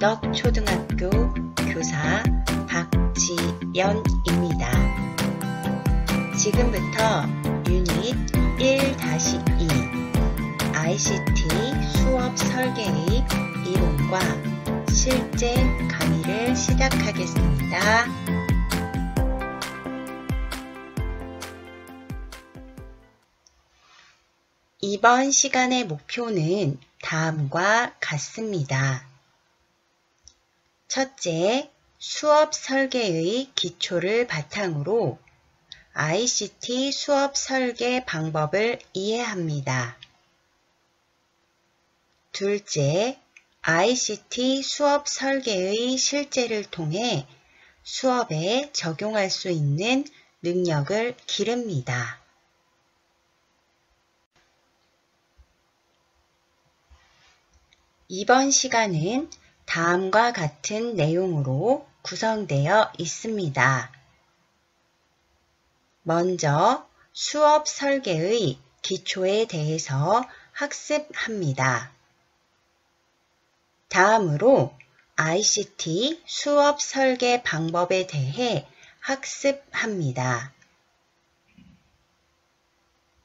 영덕초등학교 교사 박지연입니다. 지금부터 유닛 1-2 ICT 수업 설계의 이론과 실제 강의를 시작하겠습니다. 이번 시간의 목표는 다음과 같습니다. 첫째, 수업 설계의 기초를 바탕으로 ICT 수업 설계 방법을 이해합니다. 둘째, ICT 수업 설계의 실제를 통해 수업에 적용할 수 있는 능력을 기릅니다. 이번 시간은 다음과 같은 내용으로 구성되어 있습니다. 먼저 수업 설계의 기초에 대해서 학습합니다. 다음으로 ICT 수업 설계 방법에 대해 학습합니다.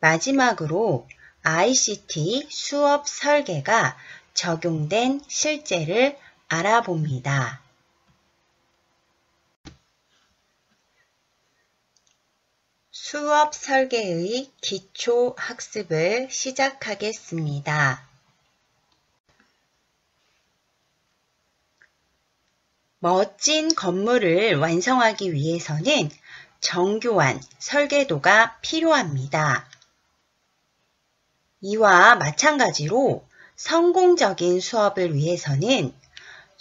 마지막으로 ICT 수업 설계가 적용된 실제를 알아봅니다. 수업 설계의 기초 학습을 시작하겠습니다. 멋진 건물을 완성하기 위해서는 정교한 설계도가 필요합니다. 이와 마찬가지로 성공적인 수업을 위해서는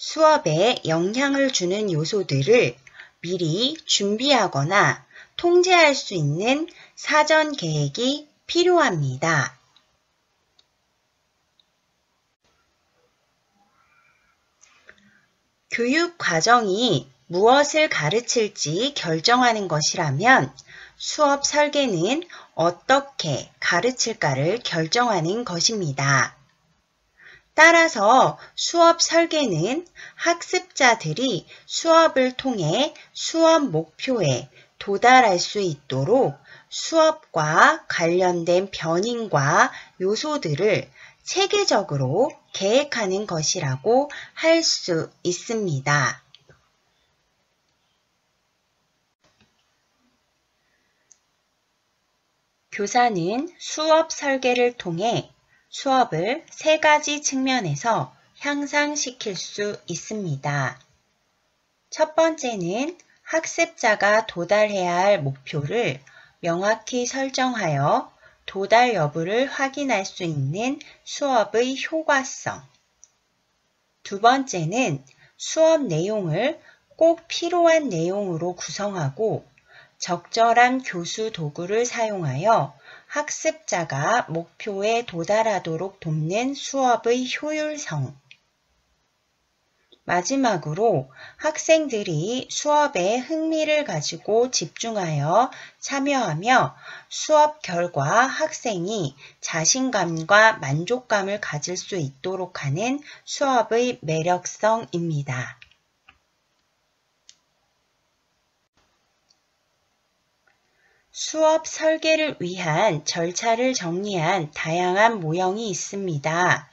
수업에 영향을 주는 요소들을 미리 준비하거나 통제할 수 있는 사전 계획이 필요합니다. 교육 과정이 무엇을 가르칠지 결정하는 것이라면 수업 설계는 어떻게 가르칠까를 결정하는 것입니다. 따라서 수업 설계는 학습자들이 수업을 통해 수업 목표에 도달할 수 있도록 수업과 관련된 변인과 요소들을 체계적으로 계획하는 것이라고 할 수 있습니다. 교사는 수업 설계를 통해 수업을 세 가지 측면에서 향상시킬 수 있습니다. 첫 번째는 학습자가 도달해야 할 목표를 명확히 설정하여 도달 여부를 확인할 수 있는 수업의 효과성. 두 번째는 수업 내용을 꼭 필요한 내용으로 구성하고 적절한 교수 도구를 사용하여 학습자가 목표에 도달하도록 돕는 수업의 효율성. 마지막으로 학생들이 수업에 흥미를 가지고 집중하여 참여하며 수업 결과 학생이 자신감과 만족감을 가질 수 있도록 하는 수업의 매력성입니다. 수업 설계를 위한 절차를 정리한 다양한 모형이 있습니다.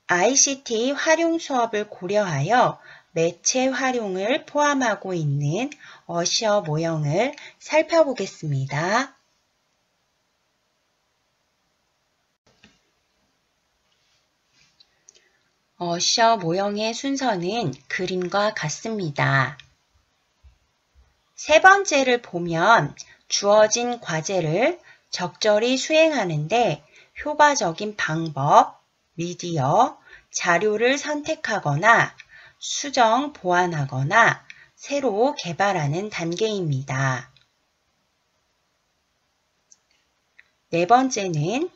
ICT 활용 수업을 고려하여 매체 활용을 포함하고 있는 어셔 모형을 살펴보겠습니다. 어셔 모형의 순서는 그림과 같습니다. 세 번째를 보면 주어진 과제를 적절히 수행하는데 효과적인 방법, 미디어, 자료를 선택하거나 수정, 보완하거나 새로 개발하는 단계입니다. 네 번째는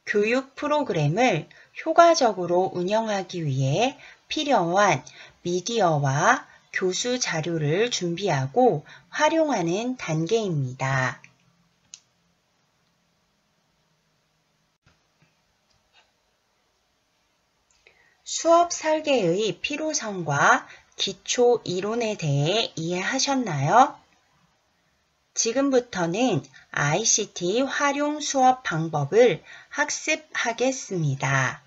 교육 프로그램을 효과적으로 운영하기 위해 필요한 미디어와 교수 자료를 준비하고 활용하는 단계입니다. 수업 설계의 필요성과 기초 이론에 대해 이해하셨나요? 지금부터는 ICT 활용 수업 방법을 학습하겠습니다.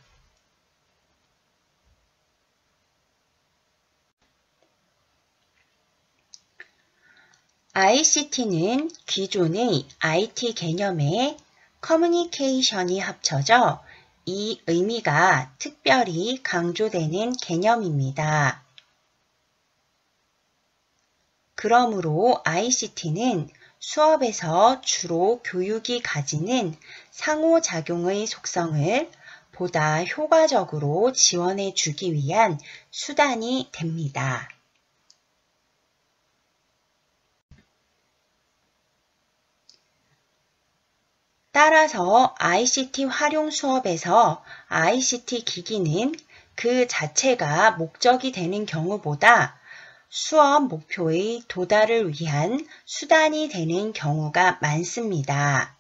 ICT는 기존의 IT 개념에 커뮤니케이션이 합쳐져 이 의미가 특별히 강조되는 개념입니다. 그러므로 ICT는 수업에서 주로 교육이 가지는 상호작용의 속성을 보다 효과적으로 지원해 주기 위한 수단이 됩니다. 따라서 ICT 활용 수업에서 ICT 기기는 그 자체가 목적이 되는 경우보다 수업 목표의 도달을 위한 수단이 되는 경우가 많습니다.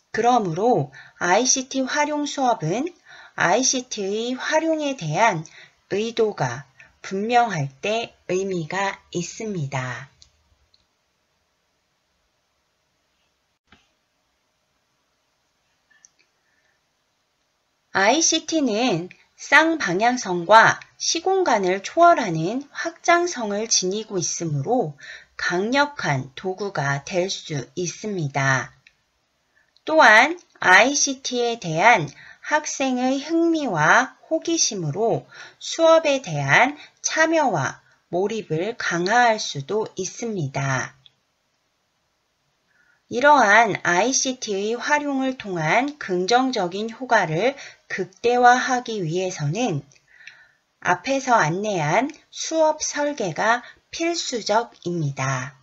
그러므로 ICT 활용 수업은 ICT의 활용에 대한 의도가 분명할 때 의미가 있습니다. ICT는 쌍방향성과 시공간을 초월하는 확장성을 지니고 있으므로 강력한 도구가 될 수 있습니다. 또한 ICT에 대한 학생의 흥미와 호기심으로 수업에 대한 참여와 몰입을 강화할 수도 있습니다. 이러한 ICT의 활용을 통한 긍정적인 효과를 극대화하기 위해서는 앞에서 안내한 수업 설계가 필수적입니다.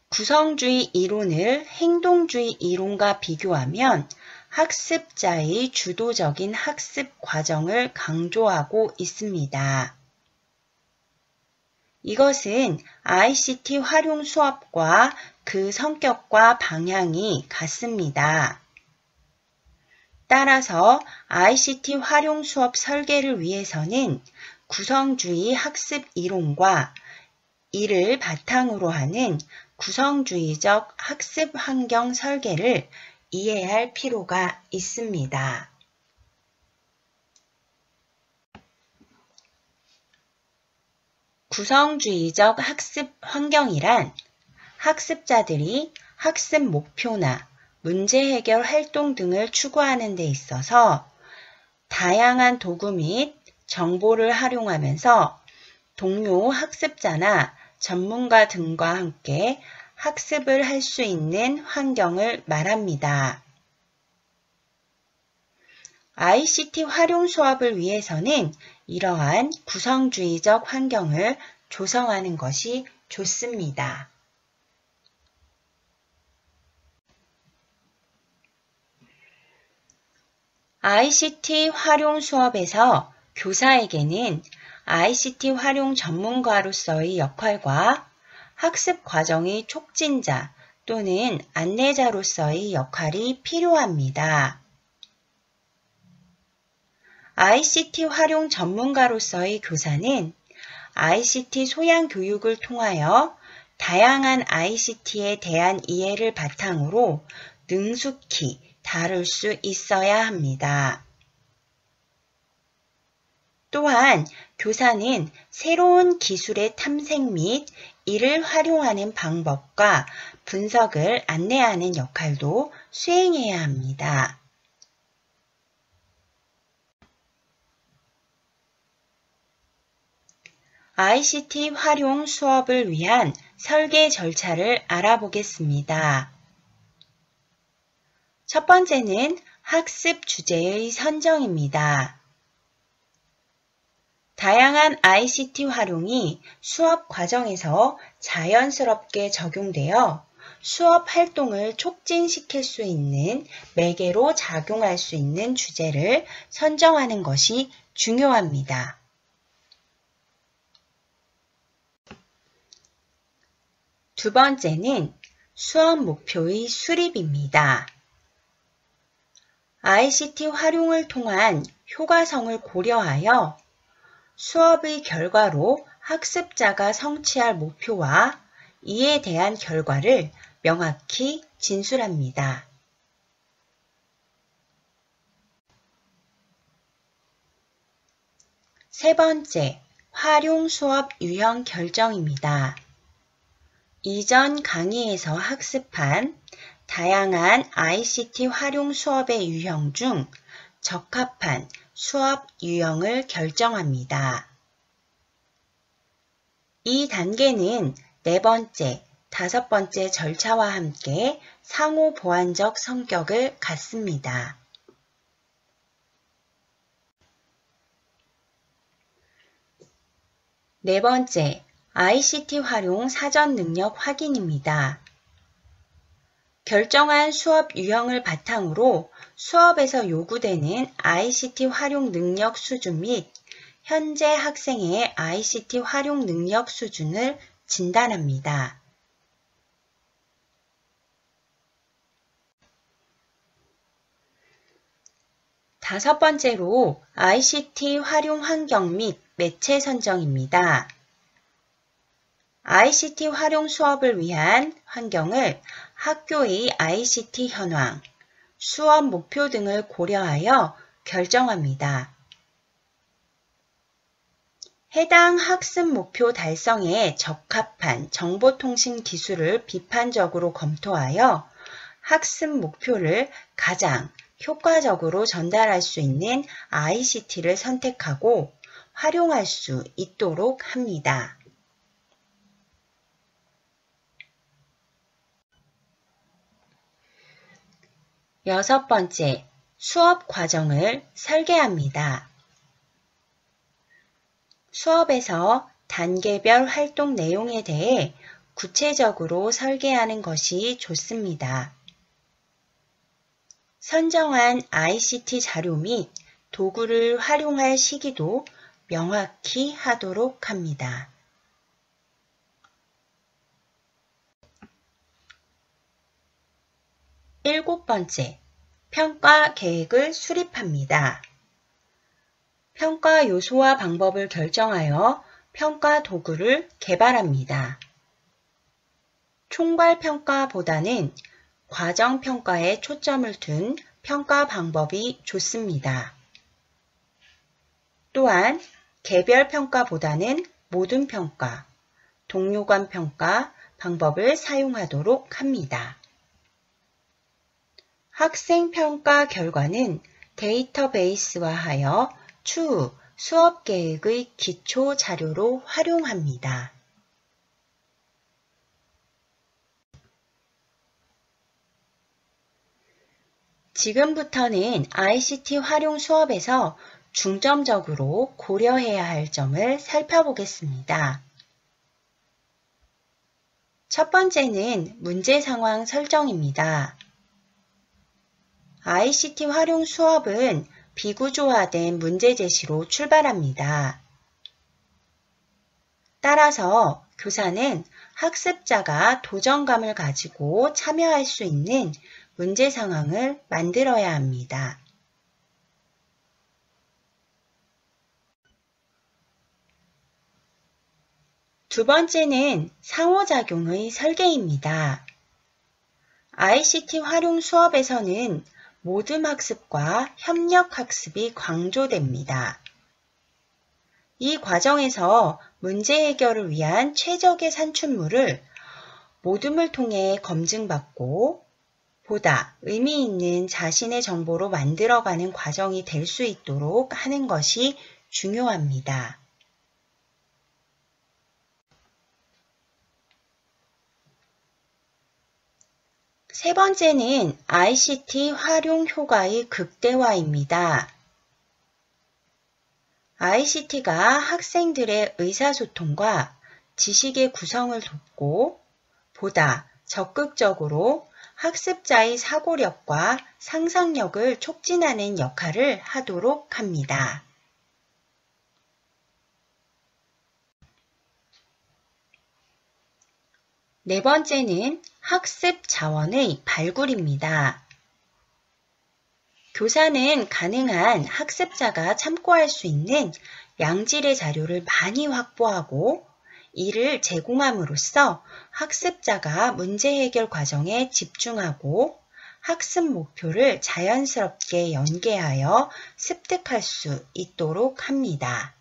구성주의 이론을 행동주의 이론과 비교하면 학습자의 주도적인 학습 과정을 강조하고 있습니다. 이것은 ICT 활용 수업과 그 성격과 방향이 같습니다. 따라서 ICT 활용 수업 설계를 위해서는 구성주의 학습 이론과 이를 바탕으로 하는 구성주의적 학습 환경 설계를 이해할 필요가 있습니다. 구성주의적 학습 환경이란 학습자들이 학습 목표나 문제 해결 활동 등을 추구하는 데 있어서 다양한 도구 및 정보를 활용하면서 동료 학습자나 전문가 등과 함께 학습을 할 수 있는 환경을 말합니다. ICT 활용 수업을 위해서는 이러한 구성주의적 환경을 조성하는 것이 좋습니다. ICT 활용 수업에서 교사에게는 ICT 활용 전문가로서의 역할과 학습 과정의 촉진자 또는 안내자로서의 역할이 필요합니다. ICT 활용 전문가로서의 교사는 ICT 소양 교육을 통하여 다양한 ICT에 대한 이해를 바탕으로 능숙히 다룰 수 있어야 합니다. 또한 교사는 새로운 기술의 탐색 및 이를 활용하는 방법과 분석을 안내하는 역할도 수행해야 합니다. ICT 활용 수업을 위한 설계 절차를 알아보겠습니다. 첫 번째는 학습 주제의 선정입니다. 다양한 ICT 활용이 수업 과정에서 자연스럽게 적용되어 수업 활동을 촉진시킬 수 있는 매개로 작용할 수 있는 주제를 선정하는 것이 중요합니다. 두 번째는 수업 목표의 수립입니다. ICT 활용을 통한 효과성을 고려하여 수업의 결과로 학습자가 성취할 목표와 이에 대한 결과를 명확히 진술합니다. 세 번째, 활용 수업 유형 결정입니다. 이전 강의에서 학습한 다양한 ICT 활용 수업의 유형 중 적합한 수업 유형을 결정합니다. 이 단계는 네 번째, 다섯 번째 절차와 함께 상호 보완적 성격을 갖습니다. 네 번째, ICT 활용 사전 능력 확인입니다. 결정한 수업 유형을 바탕으로 수업에서 요구되는 ICT 활용 능력 수준 및 현재 학생의 ICT 활용 능력 수준을 진단합니다. 다섯 번째로 ICT 활용 환경 및 매체 선정입니다. ICT 활용 수업을 위한 환경을 학교의 ICT 현황, 수업 목표 등을 고려하여 결정합니다. 해당 학습 목표 달성에 적합한 정보통신 기술을 비판적으로 검토하여 학습 목표를 가장 효과적으로 전달할 수 있는 ICT를 선택하고 활용할 수 있도록 합니다. 여섯 번째, 수업 과정을 설계합니다. 수업에서 단계별 활동 내용에 대해 구체적으로 설계하는 것이 좋습니다. 선정한 ICT 자료 및 도구를 활용할 시기도 명확히 하도록 합니다. 일곱 번째, 평가 계획을 수립합니다. 평가 요소와 방법을 결정하여 평가 도구를 개발합니다. 총괄 평가보다는 과정 평가에 초점을 둔 평가 방법이 좋습니다. 또한 개별 평가보다는 모든 평가, 동료 간 평가 방법을 사용하도록 합니다. 학생 평가 결과는 데이터베이스화하여 추후 수업 계획의 기초 자료로 활용합니다. 지금부터는 ICT 활용 수업에서 중점적으로 고려해야 할 점을 살펴보겠습니다. 첫 번째는 문제 상황 설정입니다. ICT 활용 수업은 비구조화된 문제 제시로 출발합니다. 따라서 교사는 학습자가 도전감을 가지고 참여할 수 있는 문제 상황을 만들어야 합니다. 두 번째는 상호작용의 설계입니다. ICT 활용 수업에서는 모듬 학습과 협력 학습이 강조됩니다. 이 과정에서 문제 해결을 위한 최적의 산출물을 모듬을 통해 검증받고 보다 의미 있는 자신의 정보로 만들어가는 과정이 될 수 있도록 하는 것이 중요합니다. 세 번째는 ICT 활용 효과의 극대화입니다. ICT가 학생들의 의사소통과 지식의 구성을 돕고 보다 적극적으로 학습자의 사고력과 상상력을 촉진하는 역할을 하도록 합니다. 네 번째는 학습 자원의 발굴입니다. 교사는 가능한 학습자가 참고할 수 있는 양질의 자료를 많이 확보하고 이를 제공함으로써 학습자가 문제 해결 과정에 집중하고 학습 목표를 자연스럽게 연계하여 습득할 수 있도록 합니다.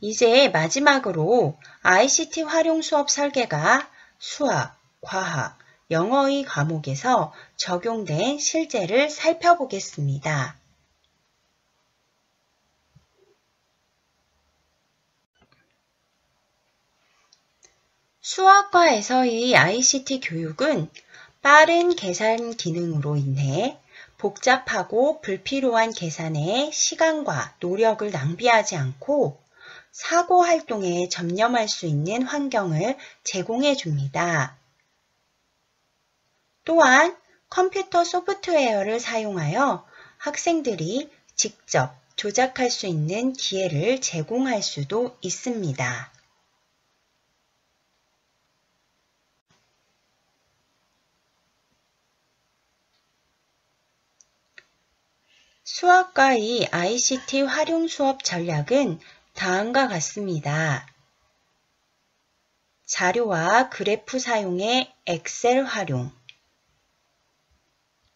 이제 마지막으로 ICT 활용 수업 설계가 수학, 과학, 영어의 과목에서 적용된 실제를 살펴보겠습니다. 수학과에서의 ICT 교육은 빠른 계산 기능으로 인해 복잡하고 불필요한 계산에 시간과 노력을 낭비하지 않고 사고 활동에 전념할 수 있는 환경을 제공해 줍니다. 또한 컴퓨터 소프트웨어를 사용하여 학생들이 직접 조작할 수 있는 기회를 제공할 수도 있습니다. 수학과의 ICT 활용 수업 전략은 다음과 같습니다. 자료와 그래프 사용의 엑셀 활용,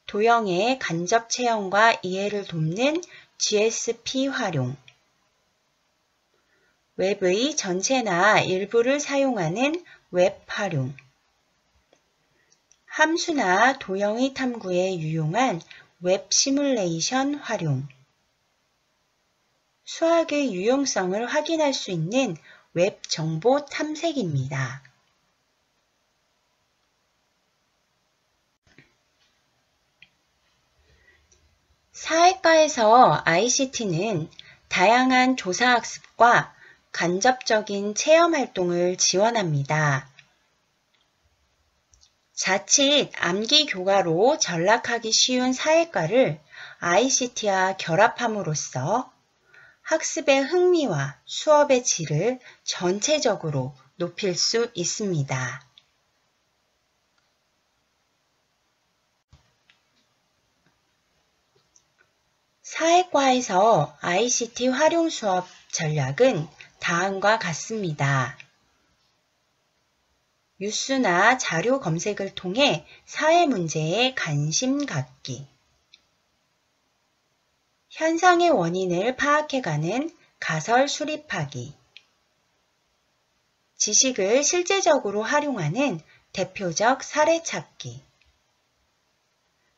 도형의 간접 체험과 이해를 돕는 GSP 활용, 웹의 전체나 일부를 사용하는 웹 활용, 함수나 도형의 탐구에 유용한 웹 시뮬레이션 활용, 수학의 유용성을 확인할 수 있는 웹 정보 탐색입니다. 사회과에서 ICT는 다양한 조사학습과 간접적인 체험 활동을 지원합니다. 자칫 암기 교과로 전락하기 쉬운 사회과를 ICT와 결합함으로써 학습의 흥미와 수업의 질을 전체적으로 높일 수 있습니다. 사회과에서 ICT 활용 수업 전략은 다음과 같습니다. 뉴스나 자료 검색을 통해 사회 문제에 관심 갖기, 현상의 원인을 파악해가는 가설 수립하기, 지식을 실제적으로 활용하는 대표적 사례 찾기,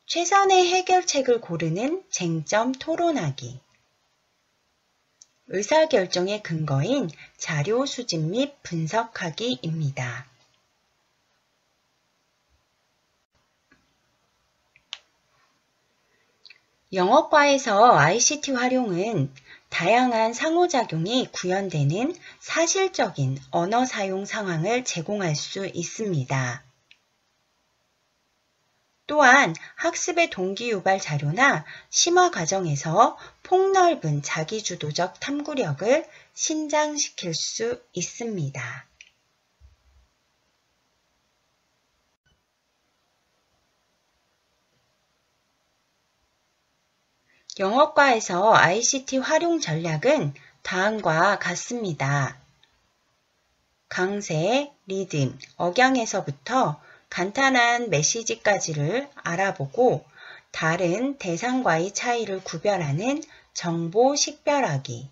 최선의 해결책을 고르는 쟁점 토론하기, 의사결정의 근거인 자료 수집 및 분석하기입니다. 영어과에서 ICT 활용은 다양한 상호작용이 구현되는 사실적인 언어 사용 상황을 제공할 수 있습니다. 또한 학습의 동기 유발 자료나 심화 과정에서 폭넓은 자기주도적 탐구력을 신장시킬 수 있습니다. 영어과에서 ICT 활용 전략은 다음과 같습니다. 강세, 리듬, 억양에서부터 간단한 메시지까지를 알아보고 다른 대상과의 차이를 구별하는 정보 식별하기,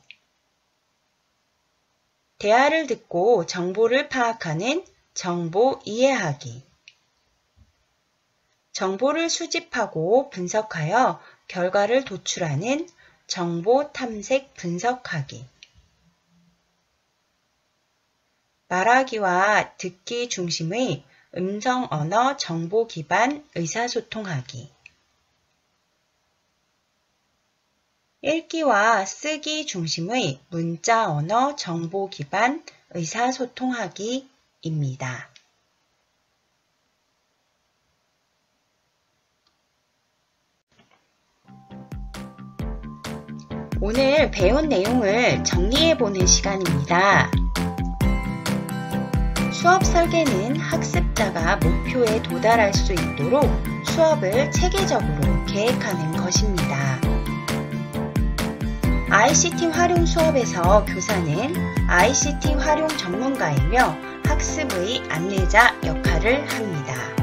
대화를 듣고 정보를 파악하는 정보 이해하기, 정보를 수집하고 분석하여 결과를 도출하는 정보 탐색 분석하기, 말하기와 듣기 중심의 음성 언어 정보 기반 의사소통하기, 읽기와 쓰기 중심의 문자 언어 정보 기반 의사소통하기입니다. 오늘 배운 내용을 정리해보는 시간입니다. 수업 설계는 학습자가 목표에 도달할 수 있도록 수업을 체계적으로 계획하는 것입니다. ICT 활용 수업에서 교사는 ICT 활용 전문가이며 학습의 안내자 역할을 합니다.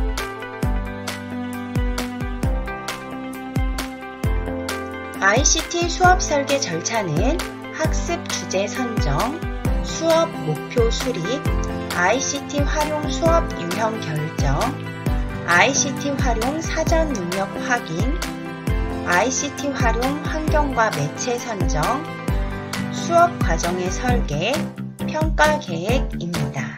ICT 수업 설계 절차는 학습 주제 선정, 수업 목표 수립, ICT 활용 수업 유형 결정, ICT 활용 사전 능력 확인, ICT 활용 환경과 매체 선정, 수업 과정의 설계, 평가 계획입니다.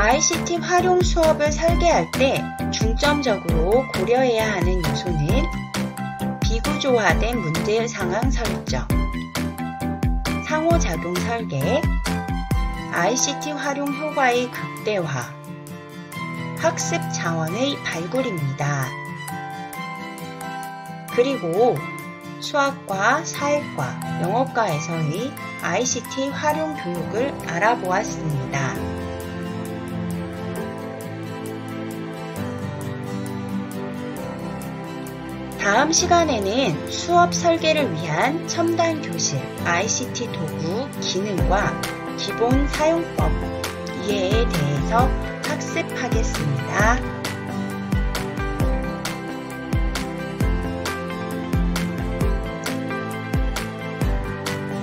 ICT 활용 수업을 설계할 때 중점적으로 고려해야 하는 요소는 비구조화된 문제 상황 설정, 상호작용 설계, ICT 활용 효과의 극대화, 학습 자원의 발굴입니다. 그리고 수학과, 사회과, 영어과에서의 ICT 활용 교육을 알아보았습니다. 다음 시간에는 수업 설계를 위한 첨단 교실, ICT 도구, 기능과 기본 사용법, 이해에 대해서 학습하겠습니다.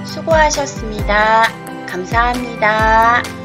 수고하셨습니다. 감사합니다.